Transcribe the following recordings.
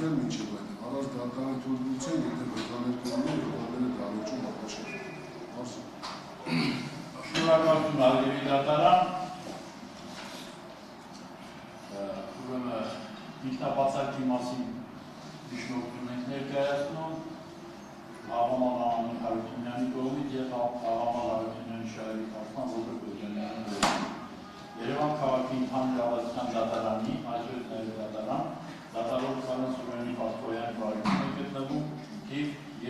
դատարկել մինչև այդ առանց դատարանի թույլտվության, եթե վեզաներկայությունները կողմերը դավիճում ապաչել։ Շնորհակալություն Ալիևի դատարան։ Ուրեմն ինքնաբացակի մասին միջնորդում ենք ներկայացնում Աղաման Անանի Հարությունյանի կողմից և Աղաման Հարությունյանի շահերի կազման որը Բոժանյանի Երևան քաղաքի հանրավազության դատարանի, այսօր նաև դատարան, դատարող Կարեն Սուրենի Պասպոյանի բարիքում է գտնվում թիվ ԵԴ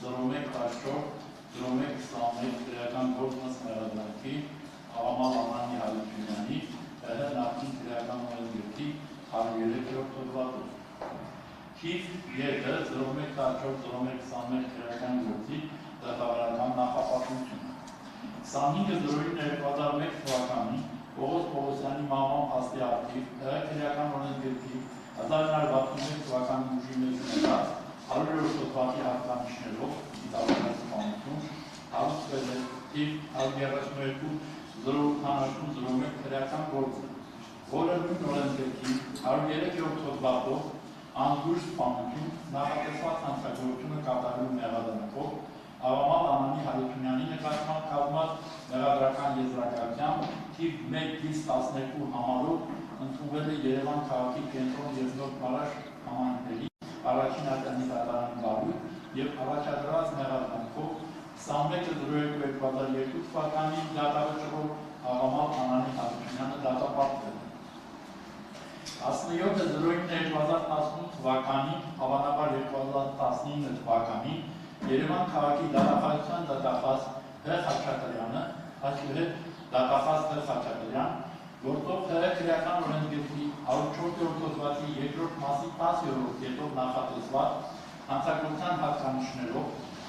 01-14-01-21 քրեական գործ մեղադրանքի Աղաման Անանի Հարությունյանի նախկին քրեական օրենսգրքի 103-րդ հոդվածով։ Թիվ ԵԴ 01-14-01-21 քրեական գործի դատավարական նախապատմությունը։ 25/09/2001 թվականին Պողոս Պողոսյանի մահվան փաստի առթիվ քրեական օրենսգրքի 1961 թվականի ուժի մեջ ունեցած 100-րդ հոդվածի հատկանիշներով դատավարություն հարուցվել է թիվ 132-08-01 քրեական գործը, որը նույն օրենսգրքի 103-րդ հոդվածով անզուր սպանություն նախատեսված հանցագործությունը կատարելու մեղադրանքով Աղաման Անանի Հարությունյանի նկատմամբ կազմած մեղադրական եզրակացությամբ թիվ 1-12 համարով ընդունվել է Երևան քաղաքի կենտրոն և Նոր Մարաշ համայնքների առաջին ատյանի դատարանի բարույթ և առաջադրված մեղադրանքով 21/02/2002 թվականի դատավճռով Աղաման Անանի Հարությունյանը դատապարտվել է։ 17/09/2018 թվականին, հավանաբար 2019 թվականին Երևան քաղաքի դատախազության դատախազ Հ. Խաչատրյանը, այսուհետ դատախազ Հ. Խաչատրյան, գործով ՀՀ քրեական օրենսգրքի 104-րդ հոդվածի 2-րդ մասի 10-րդ կետով նախատեսված հանցագործության հատկանիշներով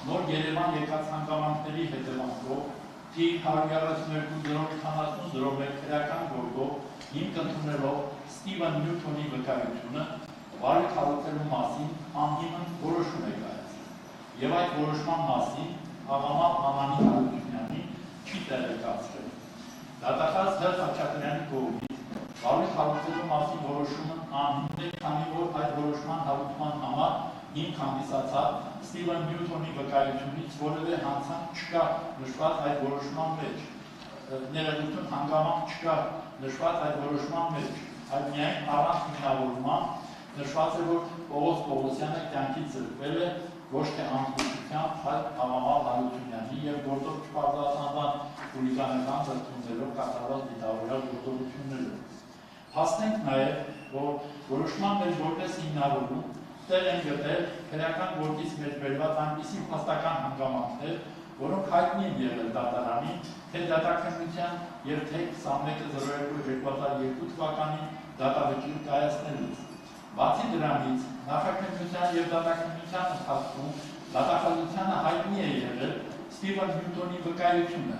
նոր Երևան եկած հանգամանքների հետևանքով թիվ 132-08-01 քրեական գործով հիմք ընդունելով Ստիվեն Նյութոնի վկայությունը վարույթ հարուցելու մասին անհիմն որոշում է կայացրել և այդ որոշման մասին Աղաման Անանի Հարությունյանի չի տեղեկացրել։ Դատախազ Հ. Խաչատրյանի կողմից վարույթ հարուցելու մասին որոշումն անհիմն է, քանի որ այդ որոշման հարուցման համար հիմք հանդիսացավ Ստիվեն Նյութոնի վկայությունից որևէ հանցանք չկա նշված այդ որոշման մեջ, ներողություն հանգամանք չկա նշված այդ որոշման մեջ, այդ միայն առանց հիմնավորման նշված է, որ Պողոս Պողոսյանը կյանքից զրկվել է ոչ թե անզուգությամբ, այլ Աղաման Հարությունյանի և գործով չպարտազանված խուլիգանական զրկումներով կատարված դիտավորյալ գործողություններով։ Փաստենք նաև, որ որոշման մեջ որպես հիմնավորում տեղ են գտել քրեական գործից մեջ բերված այնպիսի փաստական հանգամանքներ, որոնք հայտնի են եղել դատարանին, թե դատաքննության և թե 21/02/2002 թվականին դատավճիռ կայացնելուց։ Բացի դրանից, նախաքննության և դատաքննության ընթացքում դատախազությանը հայտնի է եղել Ստիվեն Նյութոնի վկայությունը,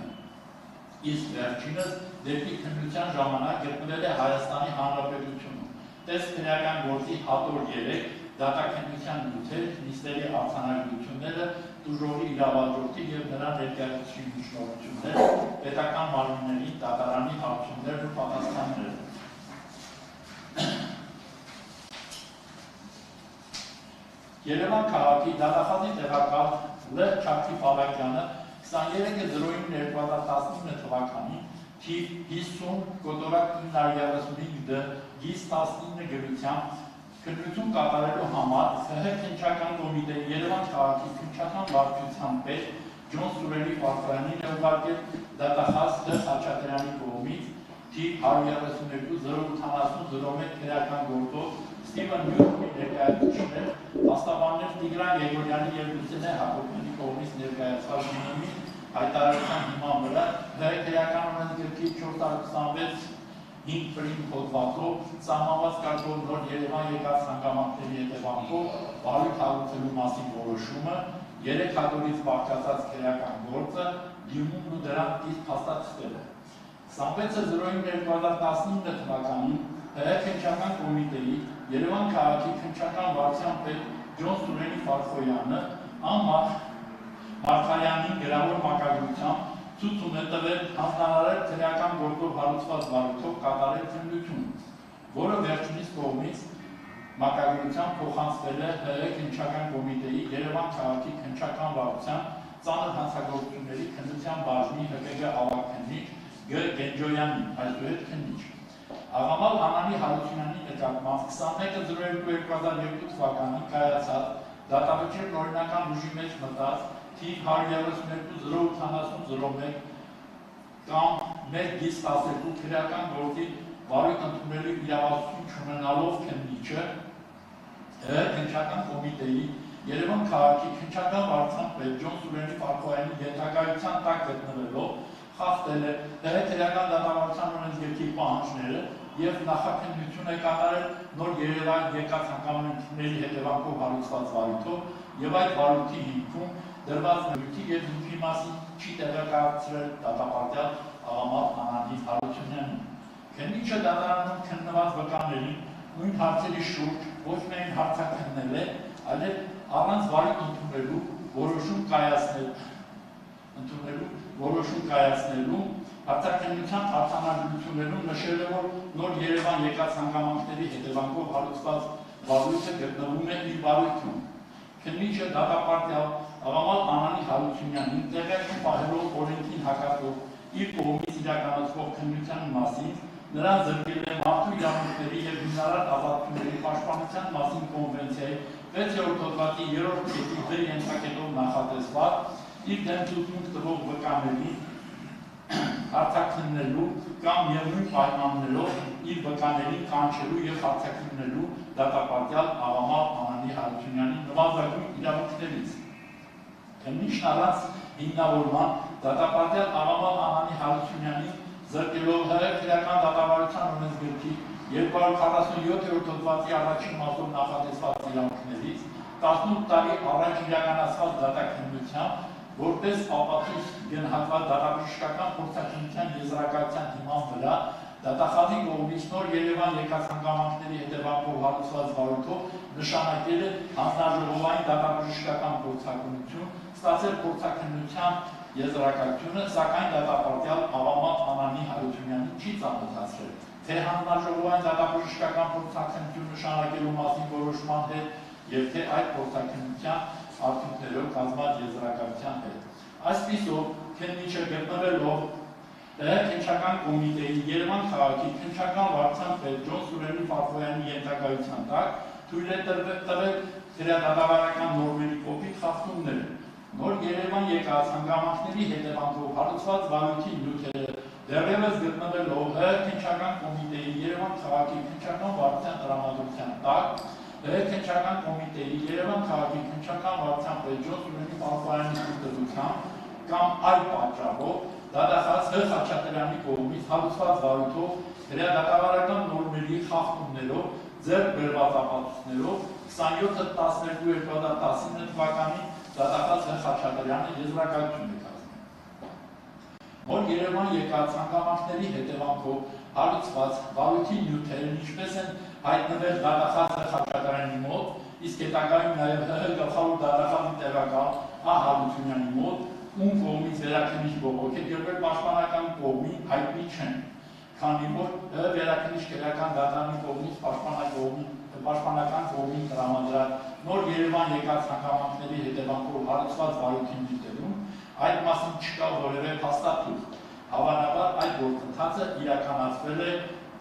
իսկ վերջինս դեպի քննության ժամանակ գտնվել է Հայաստանի Հանրապետությունում։ Տես քրեական գործի հատոր 3 դատաքննության նյութեր, նիստերի արձանագրությունները, տուժողի իրավաճորտի և նրա ներկայացուցիչի միջնորդությունները, պետական մարմինների դատարանի հարցումներն ու պատասխանները։ Երևան քաղաքի դատախազի տեղակալ Լ. Չաքթի Պալակյանը 23/09/2019 թվականին թիվ 50-935 գիս 19 գրությամբ քննություն կատարելու համար ՀՀ քննչական կոմիտեի Երևան քաղաքի քննչական վարչության պետ Ջոն Սուրենի Պասպոյանին է ուղարկել դատախազ Հ. Խաչատրյանի կողմից թիվ 132-08-01 քրեական գործով Ստիվեն Նյութոնի ներկայացուցիչներ, փաստաբաններ Տիգրան Եղորյանի և Լուսինե Հակոբյանի կողմից ներկայացված դիմումի հայտարարության հիման վրա ՀՀ քրեական օրենսգրքի 426-5 պրիմ հոդվածով սահմանված կարգով նոր Երևան եկած հանգամանքների հետևանքով վարույթ հարուցելու մասին որոշումը, 3 հատորից բաղկացած քրեական գործը, դիմումն ու դրանք իսկ փաստացվել է։ 26/09/2019 թվականին ՀՀ քննչական կոմիտեի Երևան քաղաքի քննչական վարչության պետ Ջոն Սուրենի Պասպոյանը Մարգարյանին գրավոր մակագրությամբ ցույց ունի տվել հանձնարարել քրեական գործով հարուցված վարույթով կատարել քննություն, որը վերջինիս կողմից մակագրությամբ փոխանցվել է ՀՀ քննչական կոմիտեի Երևան քաղաքի քննչական վարչության ծանր հանցագործությունների քննության բաժնի ՀԿԳ ավագ քննիչ Գ. Գենջոյանին, այսուհետ քննիչ։ Աղամալ Անանի Հարությունյանի նկատմամբ 21.02.2002 թվականին կայացած դատավճիռ օրինական ուժի մեջ մտած թիվ 132.08.01 կամ 1/12 քրեական գործի վարույթ ընդունելու իրավասություն չունենալով քննիչը քննչական կոմիտեի Երևան քաղաքի քննչական վարչության պետ Ջոն Սուրենի Ֆարքոյանի ենթակայության տակ գտնվելով խախտել է քրեական դատավարության օրենսգրքի պահանջները եւ նախաքննություն է կատարել նոր Երևան եկած հանգամանքների հետևանքով հարուցված վարույթով եւ այդ վարույթի հիմքում դրված նյութի եւ հիմքի մասին չի տեղեկացրել դատապարտյալ Աղամալ Անանի Հարությունյանին։ Քննիչը դատարանում քննված վկաներին նույն հարցերի շուրջ ոչ միայն հարցաքննել է, այլև առանց վարույթ ընդունելու որոշում կայացնելու հարցաքննության արձանագրություններում նշել է, որ նոր Երևան եկած հանգամանքների հետևանքով հարուցված վարույթը գտնվում է իր վարույթում։ Քննիչը դատապարտյալ Աղամալ Անանի Հարությունյանին տեղյակում պահելով օրենքին հակասող իր կողմից իրականացվող քննության մասին նրան զրկել է մարդու իրավունքների և հիմնարար ազատությունների պաշտպանության մասին կոնվենցիայի 6-րդ հոդվածի 3-րդ կետի D ենթակետով նախատեսված իր դեմ ցուցմունք տվող վկաների հարցաքննելու կամ միևնույն պայմաններով իր վկաներին կանչելու և հարցաքննելու դատապարտյալ Աղամալ Անանի Հարությունյանի նվազագույն իրավունքներից։ Քննիչն առանց հիմնավորման դատապարտյալ Աղամալ Անանի Հարությունյանին զրկելով ՀՀ քրեական դատավարության օրենսգրքի 247-րդ հոդվածի առաջին մասով նախատեսված իրավունքներից 18 տարի առաջ իրականացված դատաքննությամբ որպես ապացույց գնահատված դատաբժշկական փորձաքննության եզրակացության հիման վրա դատախազի կողմից նոր Երևան եկած հանգամանքների հետևանքով հարուցված վարույթով նշանակել է հանձնաժողովային դատաբժշկական փորձաքննություն, ստացել փորձաքննության եզրակացությունը, սակայն դատապարտյալ Աղամալ Անանի Հարությունյանին չի ծանոթացրել թե հանձնաժողովային դատաբժշկական փորձաքննություն նշանակելու մասին որոշման հետ եւ թե այդ փորձաքննության արդյունքներով կազմած եզրակացության հետ։ Այսպիսով, քննիչը գտնվելով քննչական կոմիտեի Երևան քաղաքի քննչական վարչության պետ Ջոն Սուրենի Ֆարքոյանի ենթակայության տակ թույլ է տվել քրեադատավարական նորմերի կոպիտ խախտումները։ Նոր Երևան եկած հանգամանքների հետևանքով հարուցված վարույթի նյութերը դեռևս գտնվելով ՀՀ քննչական կոմիտեի Երևան քաղաքի քննչական վարչության տրամադրության տակ ՀՀ քննչական կոմիտեի Երևան քաղաքի քննչական վարչության պետ Ջոն Սուրենի Ֆարքոյանի ցուցադրությամբ կամ այլ պատճառով դատախազ Հ. Խաչատրյանի կողմից հարուցված վարույթով քրեադատավարական նորմերի խախտումներով ձեռք բերված ապացույցներով 27.12.2019 թվականին դատախազ Հ. Խաչատրյանը եզրակացություն է կազմել։ Նոր Երևան եկած հանգամանքների հետևանքով հարուցված վարույթի նյութերն ինչպես են հայտնվել դատախազ Հ. Խաչատրյանի մոտ, իսկ հետագայում նաև ՀՀ գլխավոր դատախազի տեղակալ Ա. Հարությունյանի մոտ, ում կողմից վերաքննիչ ողոքեթերվել պաշտպանական կողմին հայտնի չեն, քանի որ ՀՀ վերաքննիչ քրեական դատարանի կողմից պաշտպանական կողմին տրամադրած նոր Երևան եկած հանգամանքների հետևանքով հարուցված վարույթի նյութերում այդ մասին չկա որևէ փաստաթուղթ։ Հավանաբար այդ գործընթացը իրականացվել է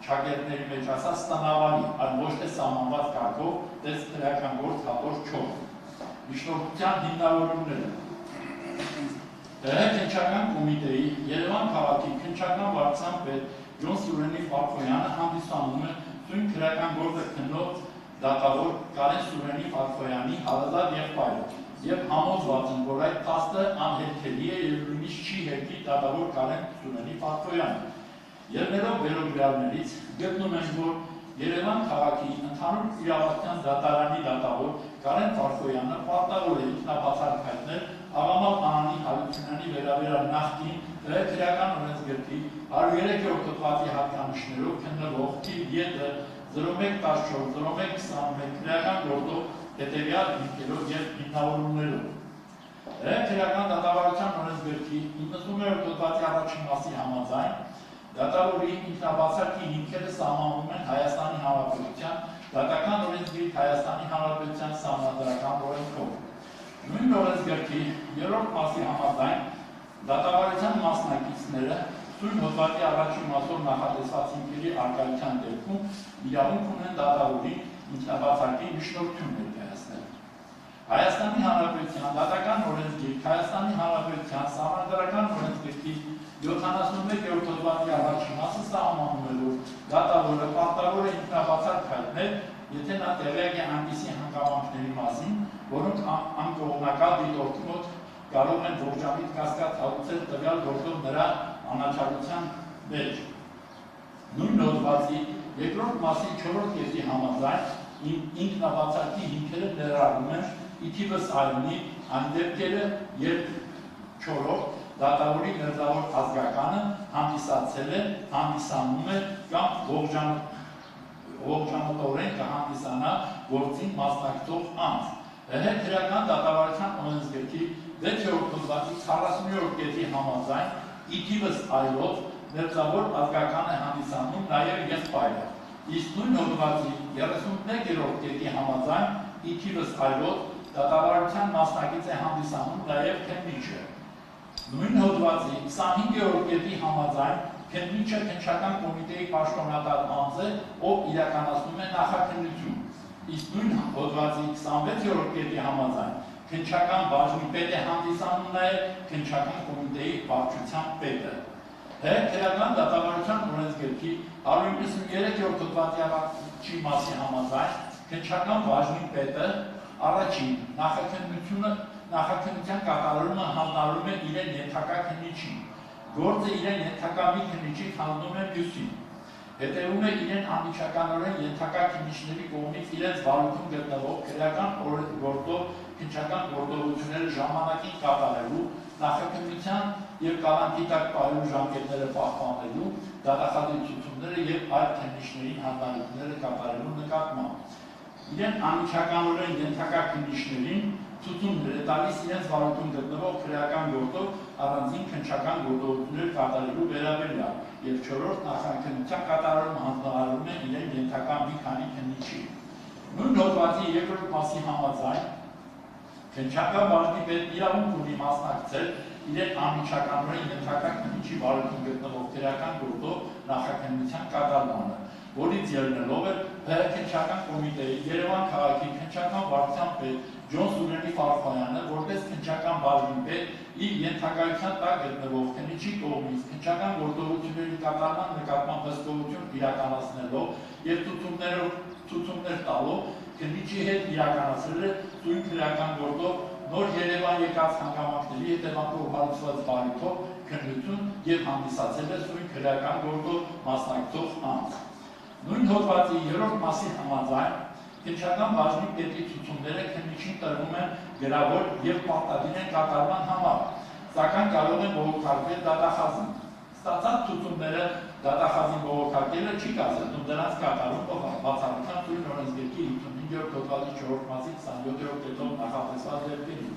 ճակերտների մեջ ասած ստնավարի, այլ ոչ թե սահմանված կարգով տես քրեական գործ հատոր 4։ Միջնորդության հիմնավորումները ՀՀ քննչական կոմիտեի Երևան քաղաքի քննչական վարչության պետ Ջոն Սուրենի Ֆարքոյանը հանդիսանում է սույն քրեական գործը քննող դատավոր Կարեն Սուրենի Ֆարքոյանի հարազատ եղբայրը եւ համոզված եմ, որ այդ փաստը անհերքելի է եւ նույնիսկ չի հերքի դատավոր Կարեն Սուրենի Ֆարքոյանը։ Ելնելով վերոգրյալներից գտնում ենք, որ Երևան քաղաքի ընդհանուր իրավասության դատարանի դատավոր Կարեն Ֆարքոյանը պարտավոր է ինքնաբացարկ հայտնել Աղամալ Անանի Հարությունյանի վերաբերյալ նախկին քրեական օրենսգրքի 103-րդ հոդվածի հատկանիշներով քննվող թիվ ԵՏ 0114-0121 քրեական գործով հետևյալ հիմքերով եւ հիմնավորումներով։ Քրեական դատավարության օրենսգրքի 90-րդ հոդվածի առաջին մասի համաձայն դատավորի ինքնաբացարկի հիմքերը սահմանվում են Հայաստանի Հանրապետության Դատական օրենսգիրք Հայաստանի Հանրապետության Սահմանադրական օրենքով։ Նույն օրենսգրքի 3-րդ մասի համաձայն դատավարության մասնակիցները սույն հոդվածի առաջին մասով նախատեսված հիմքերի արկայության դեպքում իրավունք ունեն դատավորին ինքնաբացարկի միջնորդություն ներկայացնել։ Հայաստանի Հանրապետության դատական օրենսգիրք Հայաստանի Հանրապետության Սահմանադրական օրենսգրքի 71-րդ հոդվածի առաջին մասը սահմանում է, որ դատավորը պարտավոր է ինքնաբացարկ հայտնել, եթե նա տեղյակ է այնպիսի հանգամանքների մասին, որոնք անկողմնակալ դիտորդի մոտ կարող են ողջամիտ կասկած հատուցել տվյալ գործով նրա անաչառության մեջ։ Նույն հոդվածի երկրորդ մասի 4-րդ կետի համաձայն ինքնաբացարկի հիմքերը ներառում են ի թիվս այլնի այն դեպքերը, երբ 4-րդ դատավորի մերձավոր ազգականը հանդիսացել է, հանդիսանում է կամ ողջամտորեն կհանդիսանա գործին մասնակցող անձ։ Հետրական դատավարության օրենսգրքի 6-րդ հոդվածի 40-րդ կետի համաձայն ի թիվս այլոց մերձավոր ազգական է հանդիսանում նաև եղբայրը։ Իսկ նույն հոդվածի 31-րդ կետի համաձայն ի թիվս այլոց դատավարության մասնակից է հանդիսանում նաև քննիչը։ Նույն հոդվածի 25-րդ կետի համաձայն քննիչը քննչական կոմիտեի պաշտոնատար անձ է, ով իրականացնում է նախաքննություն։ Իսկ նույն հոդվածի 26-րդ կետի համաձայն քննչական բաժնի պետ է հանդիսանում նաև քննչական կոմիտեի վարչության պետը։ Հետրական դատավարության օրենսգրքի 193-րդ հոդվածի առաջին մասի համաձայն քննչական բաժնի պետը առաջին նախաքննության կատարումը հանձնարարում է իրեն ենթակա քննիչին, գործը իրեն ենթակա մի քննիչի հանձնում է մյուսին, հետևում է իրեն անմիջականորեն ենթակա քննիչների կողմից իրենց վարույթում գտնվող քրեական գործով քննչական գործողությունները ժամանակին կատարելու, նախաքննության և կալանքի տակ պահելու ժամկետները պահպանելու, դատախազի և այլ քննիչներին հանձնարարությունները կատարելու նկատմամբ։ Իրեն անմիջականորեն ենթակա քննիչներին ցուցումներ է տալիս իրենց վարույթում գտնվող քրեական գործով առանձին քննչական գործողություններ կատարելու վերաբերյալ և 4-րդ նախաքննության կատարումը հանձնարարում է իրեն ենթակա մի քանի քննիչի։ Նույն հոդվածի 2-րդ մասի համաձայն քննչական բաժնի պետ իրավունք ունի մասնակցել իրեն անմիջականորեն ենթակա քննիչի վարույթում գտնվող քրեական գործով նախաքննության կատարմանը, որից ելնելով է քննչական կոմիտեի Երևան քաղաքի քննչական վարչության պետ Ջոն Սուրենի Ֆարֆոյանը, որպես քննչական բաժնի պետ, իր ենթակայության տակ գտնվող քննիչի կողմից քննչական գործողությունների կատարման նկատմամբ հսկողություն իրականացնելով և ցուցումներ տալով քննիչի հետ իրականացրել է սույն քրեական գործով նոր Երևան եկած հանգամանքների հետևանքով հարուցված բարիքով քննություն և հանդիսացել է սույն քրեական գործով մասնակցող անձ։ Նույն հոդվածի 3-րդ մասի համաձայն քննչական բաժնի պետի ցուցումները քննիչին տրվում են գրավոր և պարտադիր են կատարման համար, սակայն կարող են բողոքարկվել դատախազին։ Ստացած ցուցումները դատախազին բողոքարկելը չի կասեցնում դրանց կատարումը բացառության սույն օրենսգրքի 55-րդ հոդվածի 4-րդ մասի 27-րդ կետով նախատեսված դեպքերին։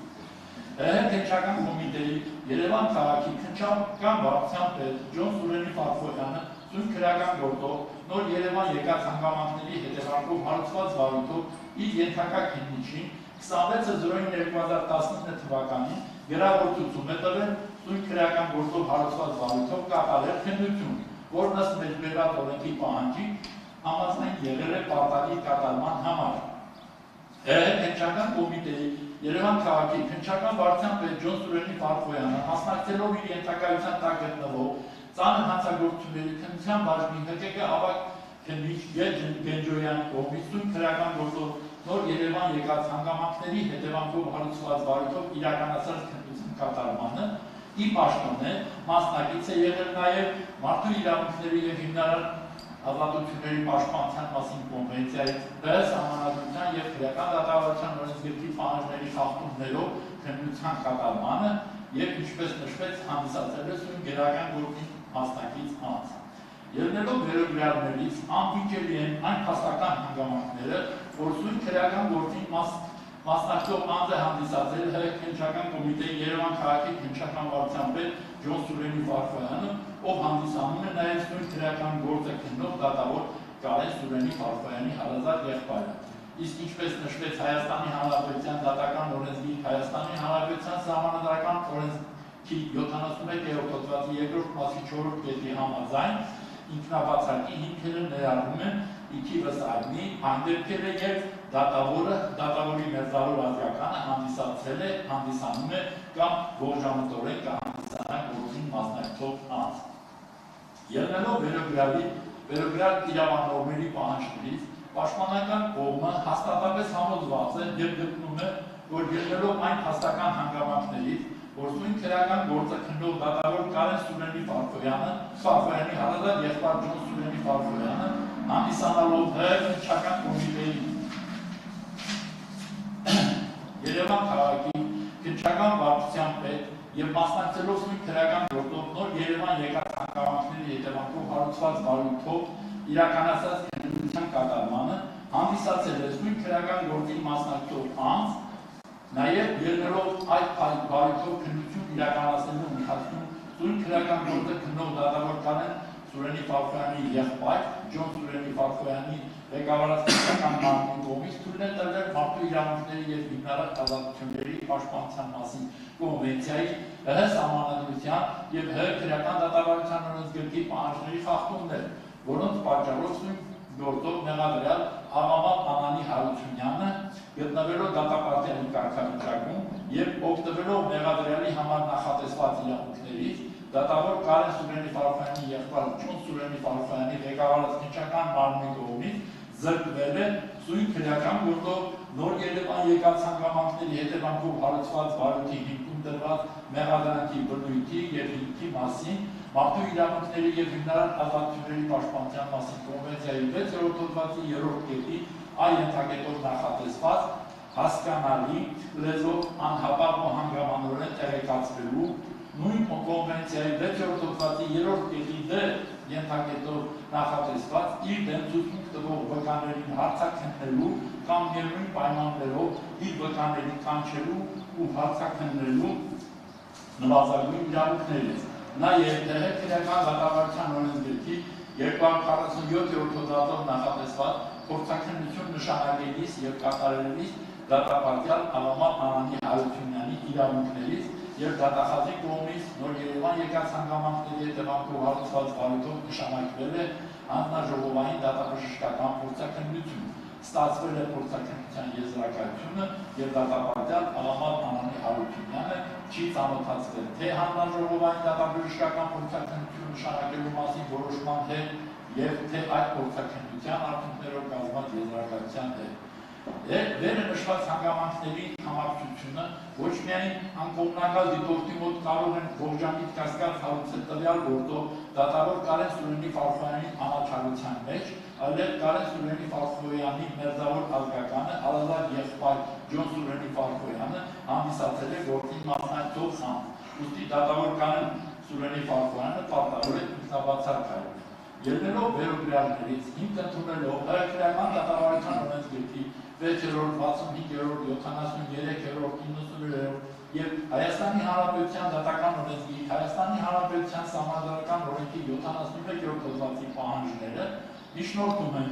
Քննչական կոմիտեի Երևան քաղաքի քննչական վարչության պետ Ջոն Սուրենի Ֆարֆոյանը սույն քրեական գործով նոր Երևան եկած հանգամանքների հետևանքով հարուցված վարույթով իր ենթակա քննիչին 26/09/2019 թվականին գրավոր ցուցում է տվել սույն քրեական գործով հարուցված վարույթով կատարել քննություն, որն ըստ մեջբերված օրենքի պահանջի համաձայն եղել է պարտադիր կատարման համար։ Քննչական կոմիտեի Երևան քաղաքի քննչական վարչության պետ Ջոն Սուրենի Ֆարֆոյանը մասնակցելով իր ենթակայության տակ գտնվող ծանր հանցագործությունների քննության բաժնի ՀԿԿ ավագ քննիչ Գենջոյանի կողմից սույն քրեական գործով նոր Երևան եկած հանգամանքների հետևանքով հարուցված վարույթով իրականացած քննության կատարմանը ի պաշտոն է մասնակից է եղել նաև մարդու իրավունքների և հիմնարար ազատությունների պաշտպանության մասին կոնվենցիայի համանadrության և քրեական դատավարության օրենսգրքի պահանջների խախտումներով քննության կատարմանը և ինչպես նշվեց հանդիսացել է սույն գերական գործի մասնակից անձ։ Ելնելով վերագրյալներից անվիճելի են այն փաստական հանգամանքները, որ սույն քրեական գործին մասնակցող անձ է հանդիսացել քննչական կոմիտեի Երևան քաղաքի քննչական վարչության պետ Ջոն Սուրենի Ֆարֆոյանը, ով հանդիսանում է նաև սույն քրեական գործը քննող դատավոր Կարեն Սուրենի Ֆարֆոյանի հարազատ եղբայրը։ Իսկ ինչպես նշվեց Հայաստանի Հանրապետության դատական օրենսգիր Հայաստանի Հանրապետության Սահմանադրական օրենսգրքի 71-րդ հոդվածի 2-րդ մասի 4-րդ կետի համաձայն ինքնաբացարկի հիմքերը ներառում են իքի վստահի այն դեպքերը եւ դատավորի մերձավոր ազգականը հանդիսանում է կամ ողջամտորեն կհանդիսանա գործին մասնակցող անձ։ Ելնելով վերոգրյալ իրավանորմերի պահանջներից, պաշտպանական կողմը հաստատապես համոզված է եւ գտնում է, որ ելնելով այն հաստական հանգամանքներից, որ սույն քրեական գործը քննող դատավոր Կարեն Սուրենի Ֆարֆոյանի հարազատ եղբայր Ջոն Սուրենի Ֆարֆոյանը հանդիսանալով քննչական կոմիտեի Երևան քաղաքի քննչական վարչության պետ եւ մասնակցելով սույն քրեական գործով նոր Երևան եկած հանգամանքների հետևանքով հարուցված բարույթով իրականացած քննության կատարմանը հանդիսացել է սույն քրեական գործի մասնակցող անձ, նաև ելնելով այդ բարույթով քննություն իրականացնելու ընթացքում սույն քրեական գործը քննող դատավոր Կարեն Սուրենի Ֆարֆոյանի եղբայր Ջոն Սուրենի Ֆարֆոյանի ղեկավարած քննական մարմնի կողմից թույլ է տրվել մարդու իրավունքների եւ հիմնարար ազատությունների պաշտպանության մասին կոնվենցիայի ՀՀ սահմանադրության եւ ՀՀ քրեական դատավարության օրենսգրքի պահանջների խախտումներ, որոնց պատճառով սույն գործով մեղադրյալ Աղավատ Անանի Հարությունյանը գտնվելով դատապարտյալի կարգավիճակում եւ օգտվելով մեղադրյալի համար նախատեսված իրավունքներից դատավոր Կարեն Սուրենի Ֆարֆոյանի եղբայր Ջոն Սուրենի Ֆարֆոյանի ղեկավարած քննչական մարմնի կողմից զրկվել է սույն քրեական գործով նոր Երևան եկած հանգամանքների հետևանքով հարուցված բարույթի հիմքում դրված մեղադրանքի բնույթի եւ հիմքի մասին մարդու իրավունքների եւ հիմնարար ազատությունների պաշտպանության մասին կոնվենցիայի 6-րդ հոդվածի 3-րդ կետի այն ենթակետով նախատեսված հասկանալի լեզվով անհապաղ ու հանգամանորեն տեղեկացվելու նույն կոնվենցիայի 6-րդ հոդվածի 3-րդ կետի D ենթակետով նախատեսված իր դեմ ցույց տվող վկաներին հարցաքննելու կամ միևնույն պայմաններով իր վկաներին կանչելու ու հարցաքննելու նվազագույն իրավունքներից։ Նաև ՀՀ քրեական դատավարության օրենսգրքի 247-րդ հոդվածով նախատեսված փորձաքննություն նշանակելիս եւ կատարելիս դատապարտյալ Աղավատ Անանի Հարությունյանի իրավունքներից եւ դատախազի կողմից նոր Երևան եկած հանգամանքների հետևանքով հարուցված բարույթով նշանակվել է հանձնաժողովային դատաբժշկական փորձաքննություն։ Ստացվել է փորձաքննության եզրակացությունը եւ դատապարտյալ Աղավատ Անանի Հարությունյանը չի ծանոթացվել թե հանձնաժողովային դատաբժշկական փորձաքննություն նշանակելու մասին որոշման հետ եւ թե այդ փորձաքննության արդյունքներով կազմված եզրակացության հետ։ Վերը նշված հանգամանքների համակցությունը ոչ միայն անկողմնակալ դիտորդի մոտ կարող են ողջամիտ կասկած հարուցել տվյալ գործով դատավոր Կարեն Սուրենի Ֆարֆոյանի անաչառության մեջ, այլև Կարեն Սուրենի Ֆարֆոյանի մերձավոր ազգականը հարազատ եղբայր Ջոն Սուրենի Ֆարֆոյանը հանդիսացել է գործին մասնակցող անձ։ Ուստի դատավոր Կարեն Սուրենի Ֆարֆոյանը պարտավոր է ինքնաբացարկ հայտնել։ Ելնելով վերոգրյալներից, հիմք ընդունելով ՀՀ քրեական դատավարության օրենսգրքի 6-րդ, 65-րդ, 73-րդ, 90-րդ եւ Հայաստանի Հանրապետության դատական օրենսգիրքի Հայաստանի Հանրապետության Սահմանադրական օրենքի 71-րդ հոդվածի պահանջները միջնորդում են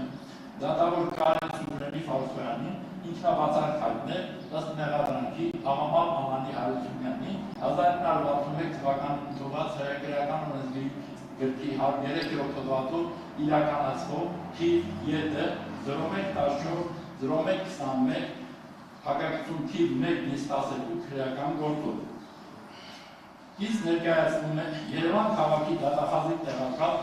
դատավոր Կարեն Սուրենի Ֆարֆոյանին ինքնաբացարկ հայտնել ըստ մեղադրանքի Աղավատ Անանի Հարությունյանի 1961 թվականին ընդունված ՀՀ քրեական օրենսգիրքի գրքի 3-րդ հոդվածով իրականացվող թիվ ԵՏ 0114 0121 հակակցություն թիվ 1-12 քրեական գործով։ Իսկ ներկայացնում է Երևան քաղաքի դատախազի տեղակալ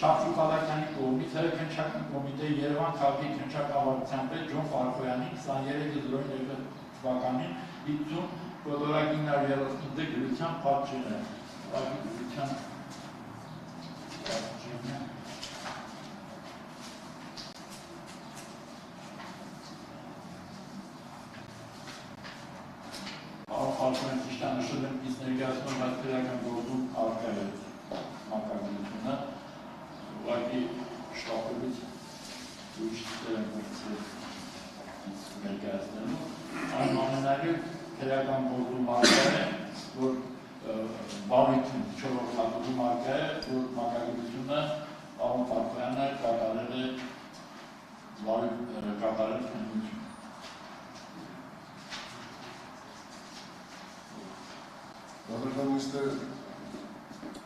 Չավշու Փալաքյանի կողմից ՀՀ քննչական կոմիտեի Երևան քաղաքի քննչակավարության պետ Ջոն Ֆարֆոյանի 23/09 թվականին 50 կոդորակի 930 գրության պատճենը։ Գրության Արքան ճիշտանշել եմ իսկ ներկայացնում այս քրեական գործում արկայել մակագրությունը ուղղակի շտապելուց ուրիշ ներկայացնելու այնուամենայնիվ քրեական գործում արկայել է, որ բարույթին չորողնատուղում արկայել է, որ մակագրությունը Պարոն Ֆարֆոյանը կատարել է նստը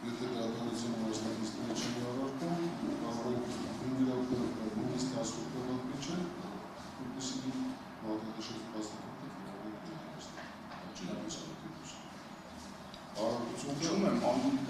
եթե դրականության մասնակիցները չեն առարկում, կարող են ինգրավները նույնիսկ ասուկտորան պիչը, որպեսի մատատաշետ պաստակոտը Չում եմ,